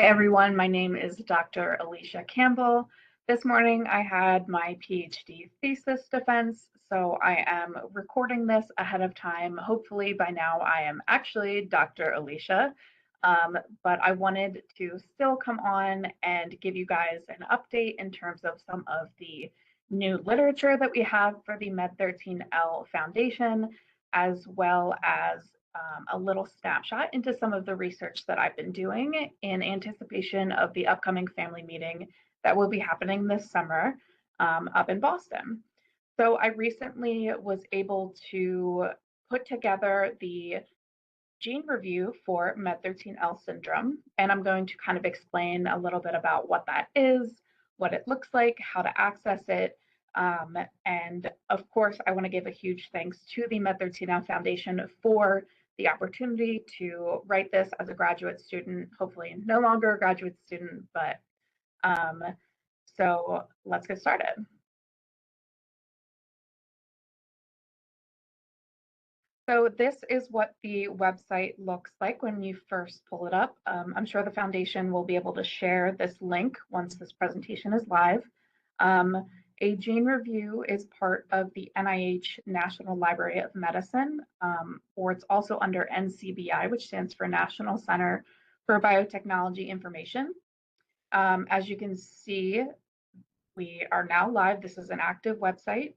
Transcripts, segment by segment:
everyone, my name is Dr. Alicia Campbell. This morning I had my PhD thesis defense, so I am recording this ahead of time. Hopefully by now I am actually Dr. Alicia, but I wanted to still come on and give you guys an update in terms of some of the new literature that we have for the MED13L Foundation, as well as a little snapshot into some of the research that I've been doing in anticipation of the upcoming family meeting that will be happening this summer up in Boston. So I recently was able to put together the gene review for MED13L syndrome, and I'm going to kind of explain a little bit about what that is, what it looks like, how to access it, and of course, I want to give a huge thanks to the MED13L Foundation for the opportunity to write this as a graduate student, hopefully no longer a graduate student, but so let's get started. So this is what the website looks like when you first pull it up. I'm sure the foundation will be able to share this link once this presentation is live. A gene review is part of the NIH National Library of Medicine, or it's also under NCBI, which stands for National Center for Biotechnology Information. As you can see, we are now live. This is an active website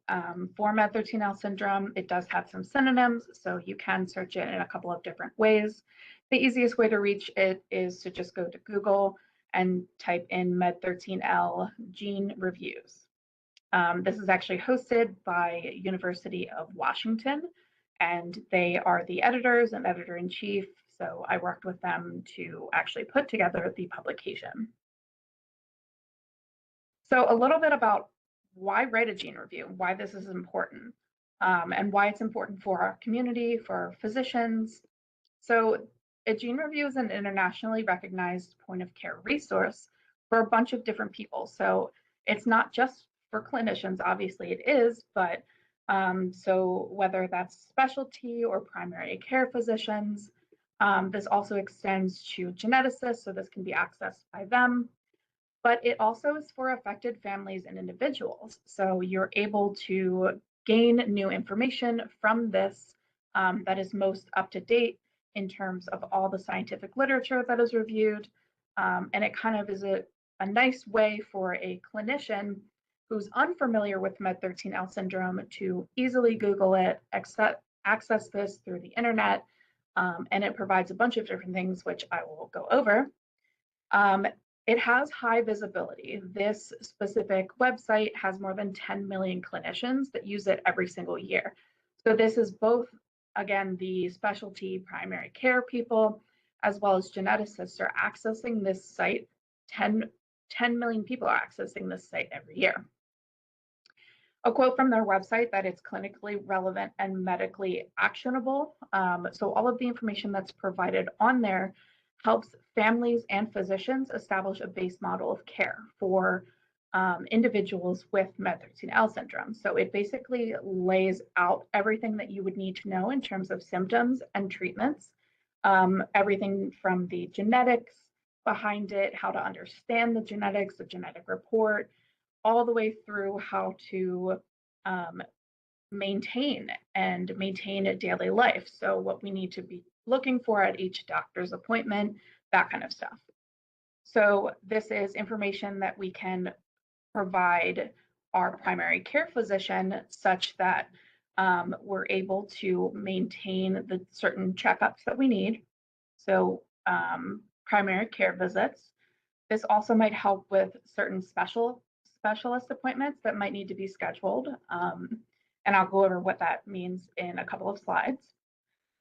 for MED13L syndrome. It does have some synonyms, so you can search it in a couple of different ways. The easiest way to reach it is to just go to Google and type in MED13L gene reviews. This is actually hosted by University of Washington, and they are the editors and editor-in-chief, so I worked with them to actually put together the publication. So a little bit about why write a gene review, why this is important, and why it's important for our community, for physicians. So a gene review is an internationally recognized point of care resource for a bunch of different people. So it's not just for clinicians, obviously it is, but so whether that's specialty or primary care physicians, this also extends to geneticists, so this can be accessed by them. But it also is for affected families and individuals. So you're able to gain new information from this that is most up to date in terms of all the scientific literature that is reviewed. And it kind of is a nice way for a clinician who's unfamiliar with MED13L syndrome to easily Google it, access this through the internet, and it provides a bunch of different things, which I will go over. It has high visibility. This specific website has more than 10 million clinicians that use it every single year. So this is both, again, the specialty primary care people, as well as geneticists are accessing this site. 10 million people are accessing this site every year. A quote from their website that it's clinically relevant and medically actionable. So all of the information that's provided on there helps families and physicians establish a base model of care for individuals with MED13L syndrome. So it basically lays out everything that you would need to know in terms of symptoms and treatments, everything from the genetics behind it, how to understand the genetics, the genetic report, all the way through how to maintain a daily life. So what we need to be looking for at each doctor's appointment, that kind of stuff. So this is information that we can provide our primary care physician such that we're able to maintain the certain checkups that we need. So primary care visits. This also might help with certain specialist appointments that might need to be scheduled. And I'll go over what that means in a couple of slides.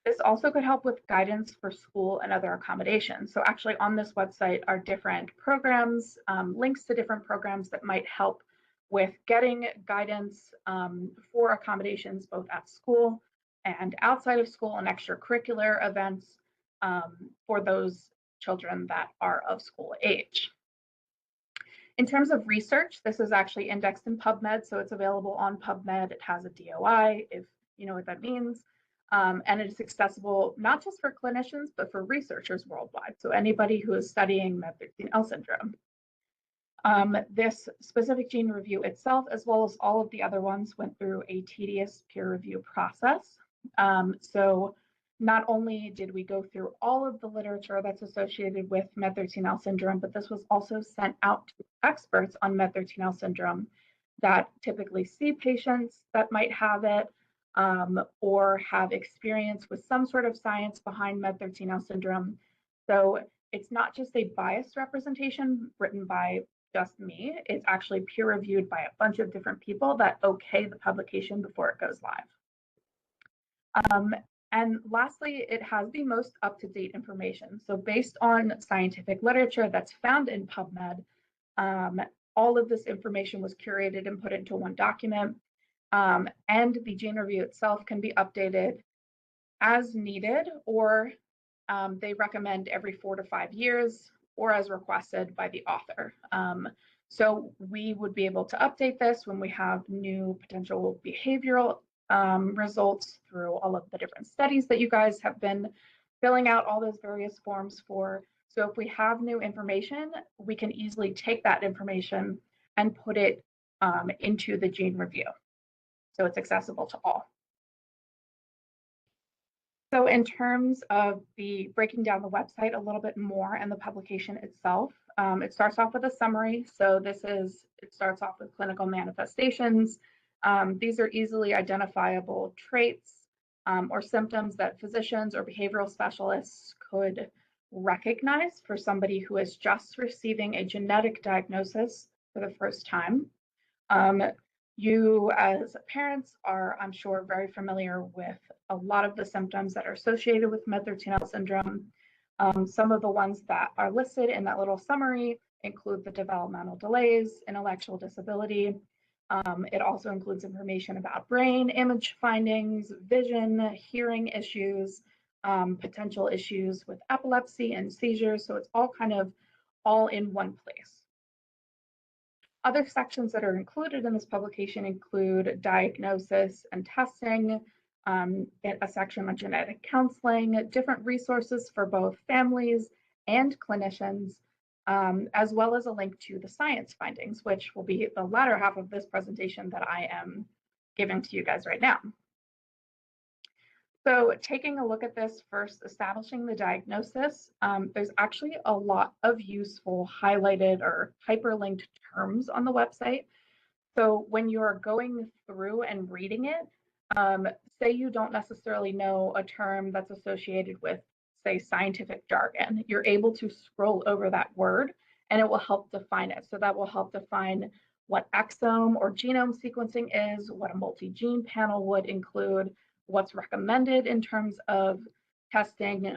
This also could help with guidance for school and other accommodations. So actually on this website are different programs, links to different programs that might help with getting guidance for accommodations both at school and outside of school and extracurricular events for those children that are of school age. In terms of research, this is actually indexed in PubMed, so it's available on PubMed. It has a DOI, if you know what that means. And it's accessible not just for clinicians, but for researchers worldwide. So anybody who is studying MED13L syndrome. This specific gene review itself, as well as all of the other ones, went through a tedious peer review process. So not only did we go through all of the literature that's associated with MED13L syndrome, but this was also sent out to experts on MED13L syndrome that typically see patients that might have it, or have experience with some sort of science behind MED13L syndrome. So it's not just a biased representation written by just me. It's actually peer reviewed by a bunch of different people that okay the publication before it goes live. And lastly, it has the most up-to-date information. So based on scientific literature that's found in PubMed, all of this information was curated and put into one document. And the gene review itself can be updated as needed, or they recommend every 4 to 5 years, or as requested by the author. So we would be able to update this when we have new potential behavioral results through all of the different studies that you guys have been filling out all those various forms for. So if we have new information, we can easily take that information and put it into the gene review. So it's accessible to all. So in terms of the breaking down the website a little bit more and the publication itself, it starts off with a summary. So it starts off with clinical manifestations. These are easily identifiable traits or symptoms that physicians or behavioral specialists could recognize for somebody who is just receiving a genetic diagnosis for the first time. You as parents are, I'm sure, very familiar with a lot of the symptoms that are associated with MED13L syndrome. Some of the ones that are listed in that little summary include the developmental delays, intellectual disability. It also includes information about brain image findings, vision, hearing issues, potential issues with epilepsy and seizures. So it's all kind of all in one place. Other sections that are included in this publication include diagnosis and testing, a section on genetic counseling, different resources for both families and clinicians, as well as a link to the science findings, which will be the latter half of this presentation that I am giving to you guys right now. So taking a look at this first, establishing the diagnosis, there's actually a lot of useful highlighted or hyperlinked terms on the website. So when you're going through and reading it, say you don't necessarily know a term that's associated with, say, scientific jargon, you're able to scroll over that word and it will help define it. So that will help define what exome or genome sequencing is, what a multi-gene panel would include, what's recommended in terms of testing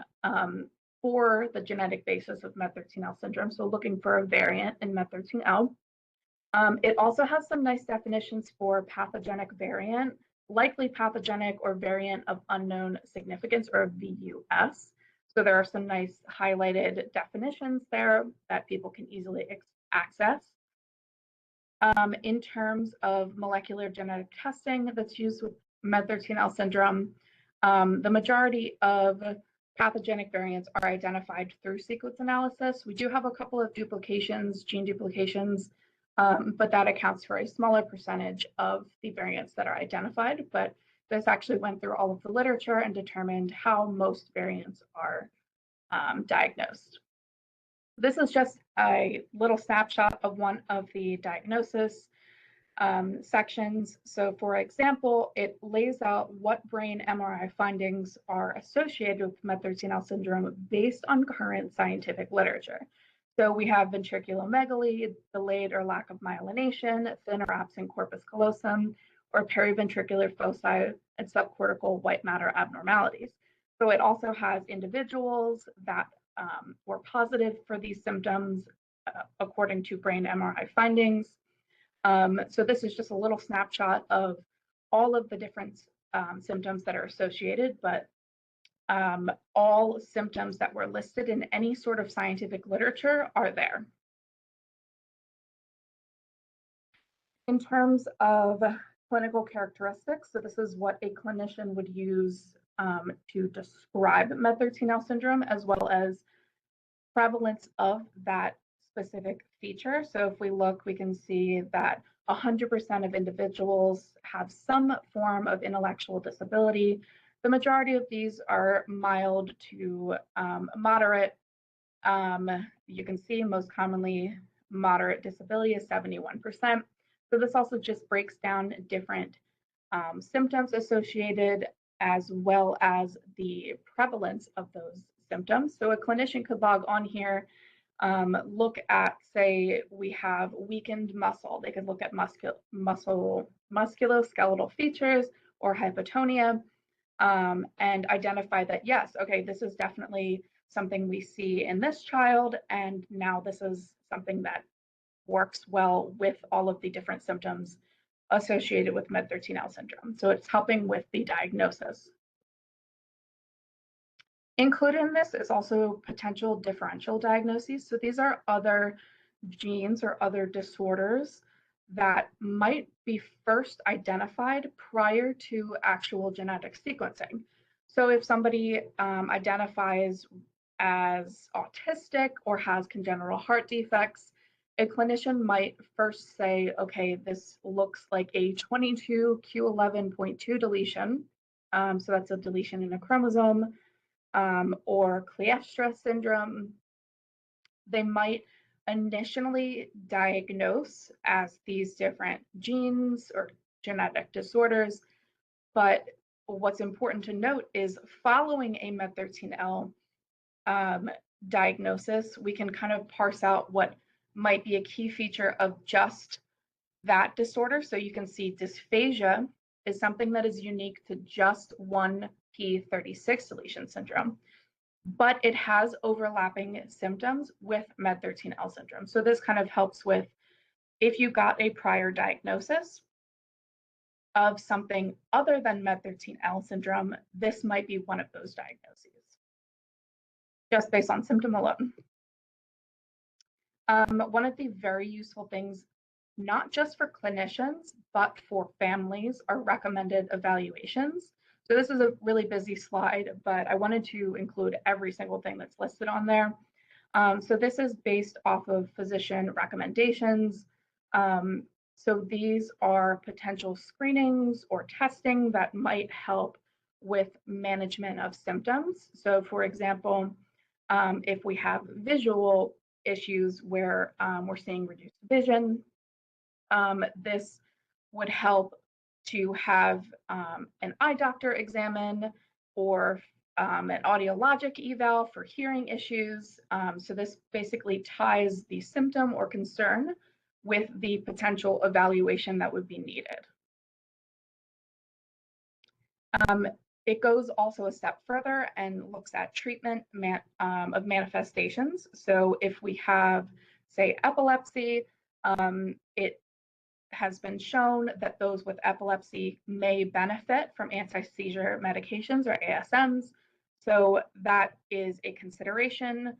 for the genetic basis of MED13L syndrome. So looking for a variant in MED13L. It also has some nice definitions for pathogenic variant, likely pathogenic or variant of unknown significance, or VUS. So there are some nice highlighted definitions there that people can easily access. In terms of molecular genetic testing that's used with MED13L syndrome, the majority of pathogenic variants are identified through sequence analysis. We do have a couple of duplications, gene duplications, but that accounts for a smaller percentage of the variants that are identified. But this actually went through all of the literature and determined how most variants are diagnosed. This is just a little snapshot of one of the diagnosis sections. So for example, it lays out what brain MRI findings are associated with MED13L syndrome based on current scientific literature. So we have ventriculomegaly, delayed or lack of myelination, thin or absent corpus callosum, or periventricular foci and subcortical white matter abnormalities. So it also has individuals that were positive for these symptoms according to brain MRI findings. So this is just a little snapshot of all of the different symptoms that are associated, but all symptoms that were listed in any sort of scientific literature are there. In terms of clinical characteristics, so this is what a clinician would use to describe MED13L syndrome, as well as prevalence of that specific feature. So if we look, we can see that 100% of individuals have some form of intellectual disability. The majority of these are mild to moderate. You can see most commonly moderate disability is 71%. So this also just breaks down different symptoms associated, as well as the prevalence of those symptoms. So a clinician could log on here, look at, say, we have weakened muscle. They could look at musculoskeletal features or hypotonia, and identify that, yes, okay, this is definitely something we see in this child, and now this is something that works well with all of the different symptoms associated with MED13L syndrome. So it's helping with the diagnosis. Included in this is also potential differential diagnoses. So these are other genes or other disorders that might be first identified prior to actual genetic sequencing. So if somebody identifies as autistic or has congenital heart defects, a clinician might first say, okay, this looks like a 22q11.2 deletion. So that's a deletion in a chromosome, or Kleefstra syndrome. They might initially diagnose as these different genes or genetic disorders. But what's important to note is following a MED13L diagnosis, we can kind of parse out what might be a key feature of just that disorder. So you can see dysphagia is something that is unique to just one p36 deletion syndrome, but it has overlapping symptoms with MED13L syndrome. So this kind of helps with if you got a prior diagnosis of something other than MED13L syndrome, this might be one of those diagnoses, just based on symptom alone. One of the very useful things, not just for clinicians, but for families, are recommended evaluations. So this is a really busy slide, but I wanted to include every single thing that's listed on there. So this is based off of physician recommendations. So these are potential screenings or testing that might help with management of symptoms. So for example, if we have visual issues where we're seeing reduced vision, this would help to have an eye doctor examine, or an audiologic eval for hearing issues. So this basically ties the symptom or concern with the potential evaluation that would be needed. It goes also a step further and looks at treatment of manifestations. So if we have, say, epilepsy, it has been shown that those with epilepsy may benefit from anti-seizure medications or ASMs. So that is a consideration.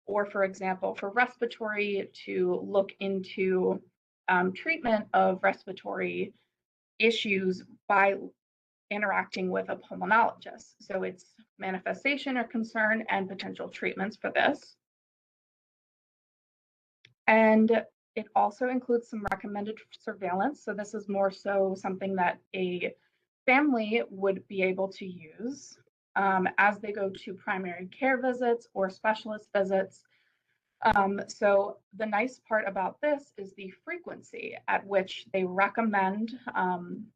Or for example, for respiratory, to look into treatment of respiratory issues by interacting with a pulmonologist. So it's manifestation or concern and potential treatments for this. And it also includes some recommended surveillance. So this is more so something that a family would be able to use as they go to primary care visits or specialist visits. So the nice part about this is the frequency at which they recommend,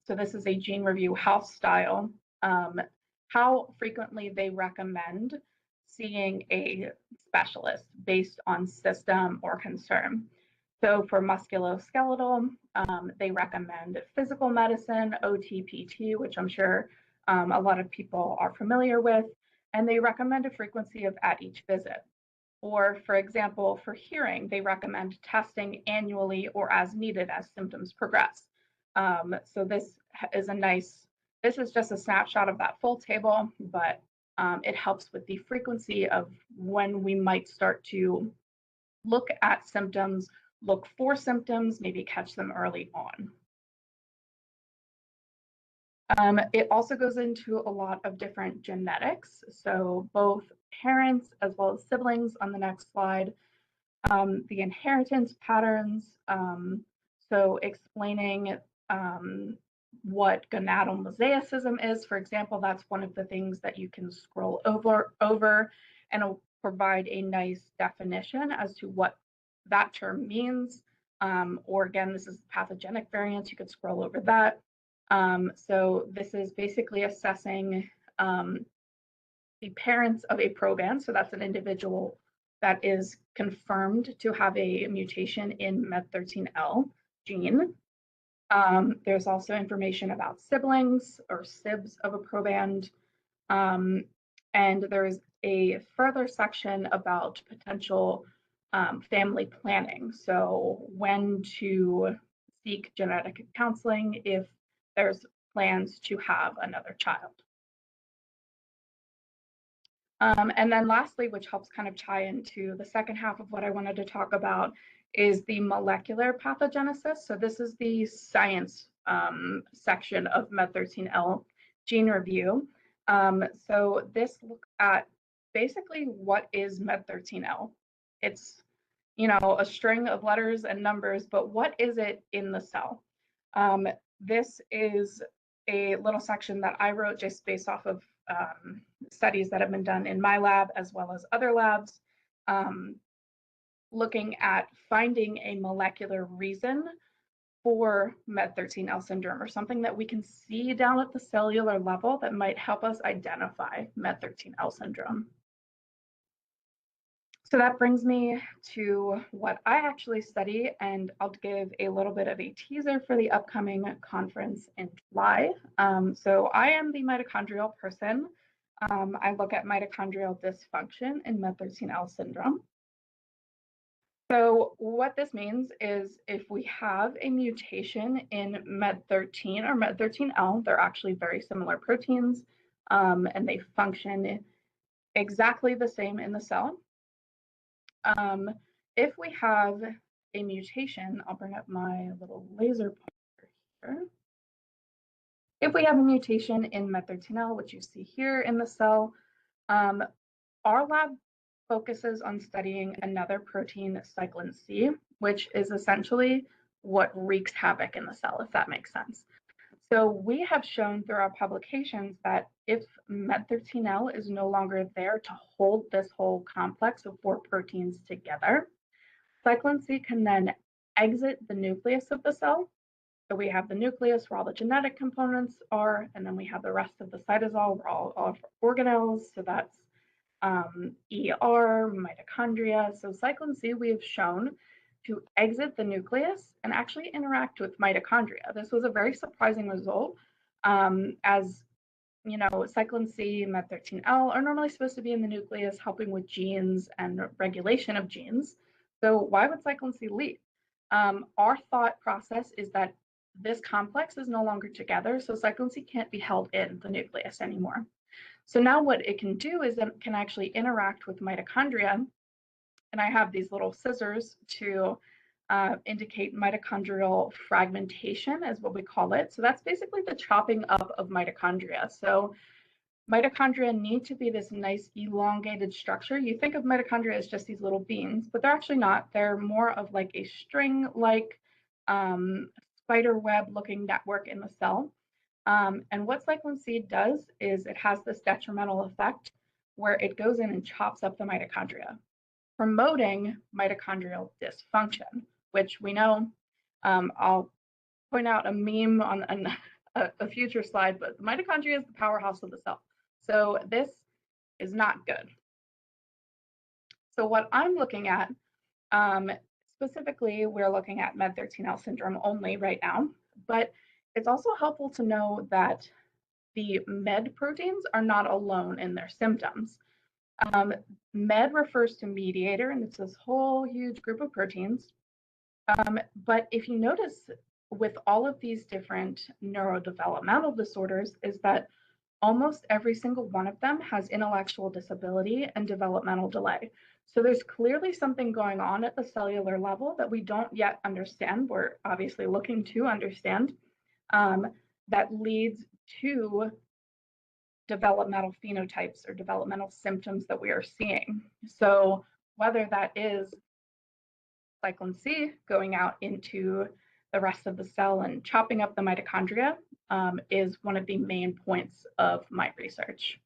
so this is a gene review house style, how frequently they recommend seeing a specialist based on system or concern. So for musculoskeletal, they recommend physical medicine, OT-PT, which I'm sure a lot of people are familiar with, and they recommend a frequency of at each visit. Or for example, for hearing, they recommend testing annually or as needed as symptoms progress. So this is just a snapshot of that full table, but it helps with the frequency of when we might start to look at symptoms, look for symptoms, maybe catch them early on. It also goes into a lot of different genetics. So both parents as well as siblings on the next slide, the inheritance patterns. So explaining what gonadal mosaicism is, for example, that's one of the things that you can scroll over and it'll provide a nice definition as to what that term means. Or again, this is pathogenic variants, you could scroll over that. So this is basically assessing the parents of a proband. So that's an individual that is confirmed to have a mutation in MED13L gene. There's also information about siblings or sibs of a proband. And there's a further section about potential family planning. So when to seek genetic counseling if there's plans to have another child. And then lastly, which helps kind of tie into the second half of what I wanted to talk about, is the molecular pathogenesis. So this is the science section of MED13L gene review. So this looks at basically what is MED13L. It's, you know, a string of letters and numbers, but what is it in the cell? This is a little section that I wrote just based off of studies that have been done in my lab as well as other labs, looking at finding a molecular reason for MED13L syndrome, or something that we can see down at the cellular level that might help us identify MED13L syndrome. So that brings me to what I actually study, and I'll give a little bit of a teaser for the upcoming conference in July. So I am the mitochondrial person. I look at mitochondrial dysfunction in MED13L syndrome. So what this means is if we have a mutation in MED13 or MED13L, they're actually very similar proteins, and they function exactly the same in the cell. If we have a mutation, I'll bring up my little laser pointer here. If we have a mutation in MED13L, which you see here in the cell, our lab focuses on studying another protein, cyclin C, which is essentially what wreaks havoc in the cell, if that makes sense. So we have shown through our publications that if MED13L is no longer there to hold this whole complex of 4 proteins together, cyclin C can then exit the nucleus of the cell. So we have the nucleus where all the genetic components are, and then we have the rest of the cytosol where all of organelles. So that's ER, mitochondria. So cyclin C we have shown to exit the nucleus and actually interact with mitochondria. This was a very surprising result, as you know, cyclin C and MED13L are normally supposed to be in the nucleus helping with genes and regulation of genes. So why would cyclin C leave? Our thought process is that this complex is no longer together, so cyclin C can't be held in the nucleus anymore. So now what it can do is it can actually interact with mitochondria. And I have these little scissors to indicate mitochondrial fragmentation, is what we call it. So that's basically the chopping up of mitochondria. So mitochondria need to be this nice elongated structure. You think of mitochondria as just these little beans, but they're actually not. They're more of like a string-like spider web looking network in the cell. And what cyclin C does is it has this detrimental effect where it goes in and chops up the mitochondria, promoting mitochondrial dysfunction, which we know. I'll point out a meme on a future slide, but the mitochondria is the powerhouse of the cell. So this is not good. So what I'm looking at, specifically, we're looking at MED13L syndrome only right now, but it's also helpful to know that the MED proteins are not alone in their symptoms. MED refers to mediator, and it's this whole huge group of proteins. But if you notice with all of these different neurodevelopmental disorders is that almost every single one of them has intellectual disability and developmental delay. So there's clearly something going on at the cellular level that we don't yet understand. We're obviously looking to understand, that leads to developmental phenotypes or developmental symptoms that we are seeing. So whether that is cyclin C going out into the rest of the cell and chopping up the mitochondria is one of the main points of my research.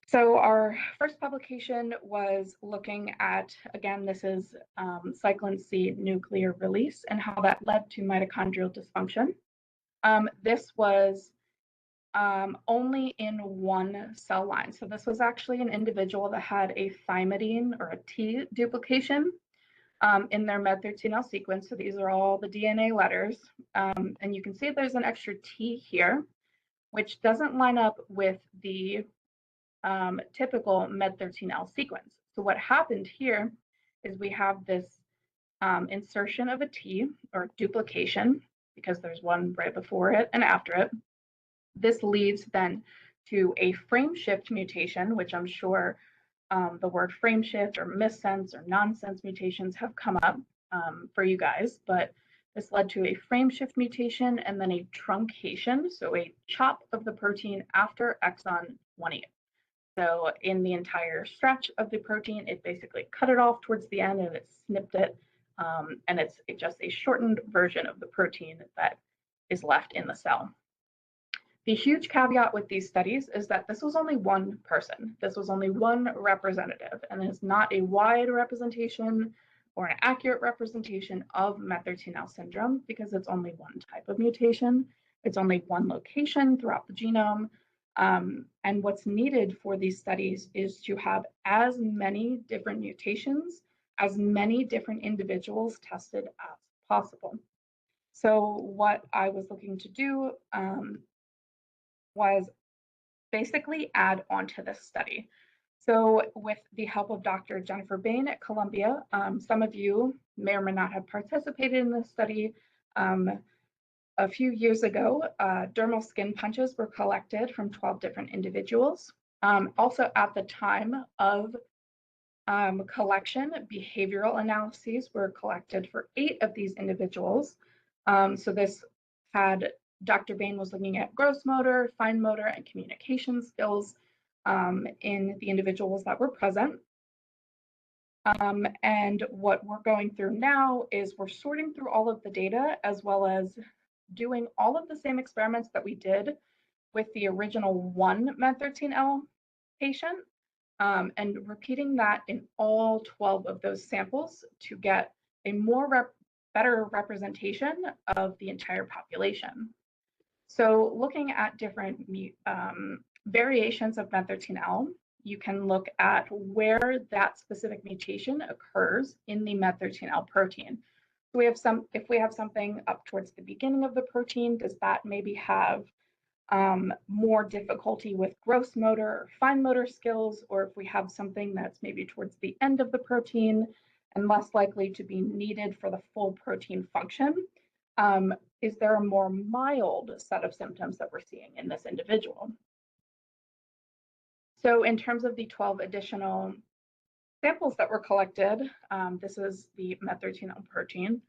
So our first publication was looking at, again, this is cyclin C nuclear release and how that led to mitochondrial dysfunction. This was only in one cell line. So this was actually an individual that had a thymidine or a T duplication in their MED13L sequence. So these are all the DNA letters. And you can see there's an extra T here, which doesn't line up with the typical MED13L sequence. So what happened here is we have this insertion of a T or duplication, because there's one right before it and after it. This leads then to a frame shift mutation, which I'm sure the word frame shift or missense or nonsense mutations have come up for you guys, but this led to a frame shift mutation and then a truncation, so a chop of the protein after exon 20. So in the entire stretch of the protein, it basically cut it off towards the end and it snipped it, and it's just a shortened version of the protein that is left in the cell. The huge caveat with these studies is that this was only one person. This was only one representative, and it's not a wide representation or an accurate representation of MED13L syndrome because it's only one type of mutation. It's only one location throughout the genome. And what's needed for these studies is to have as many different mutations, as many different individuals tested as possible. So what I was looking to do was basically add on to this study. So with the help of Dr. Jennifer Bain at Columbia, some of you may or may not have participated in this study. A few years ago, dermal skin punches were collected from 12 different individuals. Also at the time of collection, behavioral analyses were collected for 8 of these individuals. So this had Dr. Bain was looking at gross motor, fine motor, and communication skills in the individuals that were present. And what we're going through now is we're sorting through all of the data as well as doing all of the same experiments that we did with the original 1 MED13L patient and repeating that in all 12 of those samples to get a better representation of the entire population. So looking at different variations of MED13L, you can look at where that specific mutation occurs in the MED13L protein. So if we have something up towards the beginning of the protein, does that maybe have more difficulty with gross motor or fine motor skills? Or if we have something that's maybe towards the end of the protein and less likely to be needed for the full protein function, is there a more mild set of symptoms that we're seeing in this individual? So in terms of the 12 additional samples that were collected, this is the MED13L protein.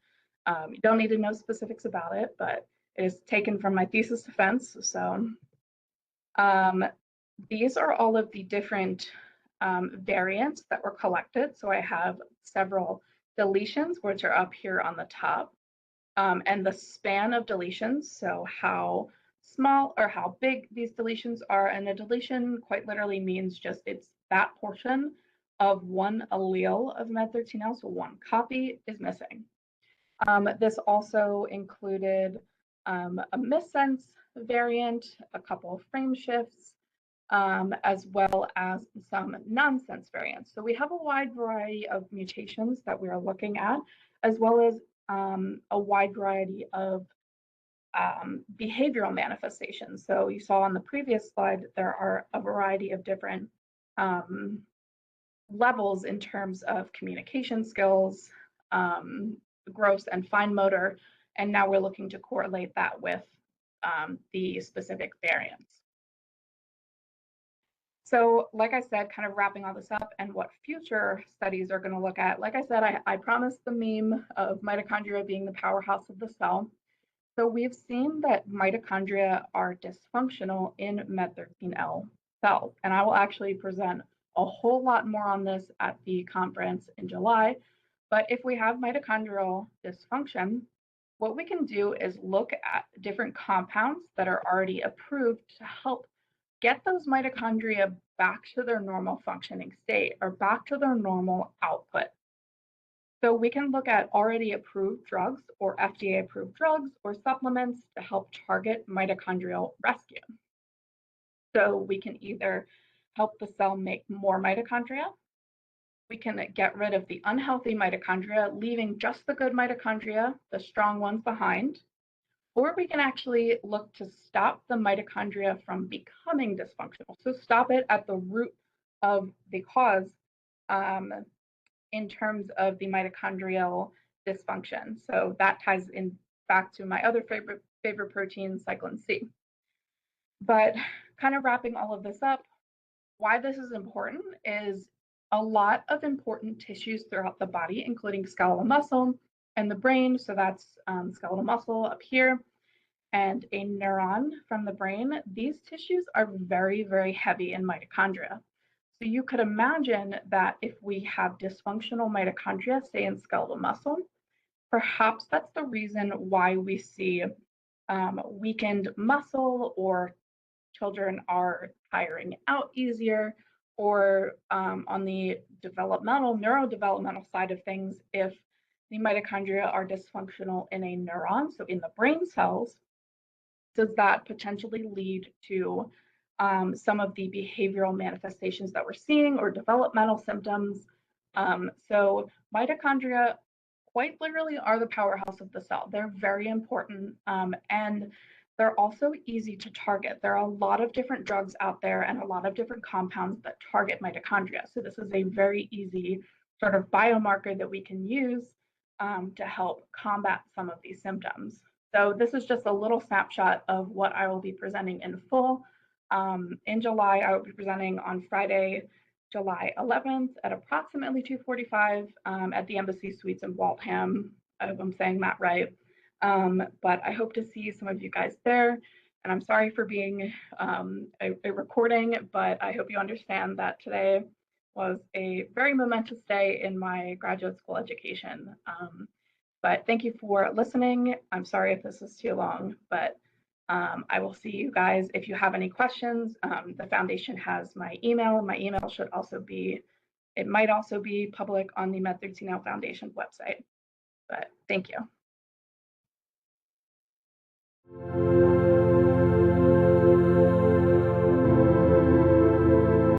You don't need to know specifics about it, but it is taken from my thesis defense. So these are all of the different variants that were collected. So I have several deletions, which are up here on the top, and the span of deletions, so how small or how big these deletions are. And a deletion quite literally means just it's that portion of one allele of MED13L, so one copy is missing. This also included a missense variant, a couple of frame shifts, as well as some nonsense variants. So we have a wide variety of mutations that we are looking at, as well as a wide variety of behavioral manifestations. So you saw on the previous slide, there are a variety of different levels in terms of communication skills, gross and fine motor, and now we're looking to correlate that with the specific variants. So like I said, kind of wrapping all this up and what future studies are going to look at, like I said, I promised the meme of mitochondria being the powerhouse of the cell. So we've seen that mitochondria are dysfunctional in MED13L cells, and I will actually present a whole lot more on this at the conference in July. But if we have mitochondrial dysfunction, what we can do is look at different compounds that are already approved to help get those mitochondria back to their normal functioning state or back to their normal output. So we can look at already approved drugs or FDA approved drugs or supplements to help target mitochondrial rescue. So we can either help the cell make more mitochondria, we can get rid of the unhealthy mitochondria, leaving just the good mitochondria, the strong ones behind, or we can actually look to stop the mitochondria from becoming dysfunctional. So stop it at the root of the cause um, in terms of the mitochondrial dysfunction. So that ties in back to my other favorite protein, cyclin C. But kind of wrapping all of this up, why this is important is a lot of important tissues throughout the body, including skeletal muscle and the brain. So that's skeletal muscle up here and a neuron from the brain. These tissues are very, very heavy in mitochondria. So you could imagine that if we have dysfunctional mitochondria, say in skeletal muscle, perhaps that's the reason why we see weakened muscle, or children are tiring out easier, or on the neurodevelopmental side of things, if the mitochondria are dysfunctional in a neuron, so in the brain cells, does that potentially lead to some of the behavioral manifestations that we're seeing or developmental symptoms? So mitochondria quite literally are the powerhouse of the cell. They're very important, and they're also easy to target. There are a lot of different drugs out there and a lot of different compounds that target mitochondria. So this is a very easy sort of biomarker that we can use to help combat some of these symptoms. So this is just a little snapshot of what I will be presenting in full. In July, I will be presenting on Friday, July 11th at approximately 2:45 at the Embassy Suites in Waltham. I hope I'm saying that right. But I hope to see some of you guys there. And I'm sorry for being a recording, but I hope you understand that today was a very momentous day in my graduate school education. But thank you for listening. I'm sorry if this is too long, but I will see you guys. If you have any questions, the foundation has my email. My email should also be, it might also be public on the MED13L Foundation website. But thank you.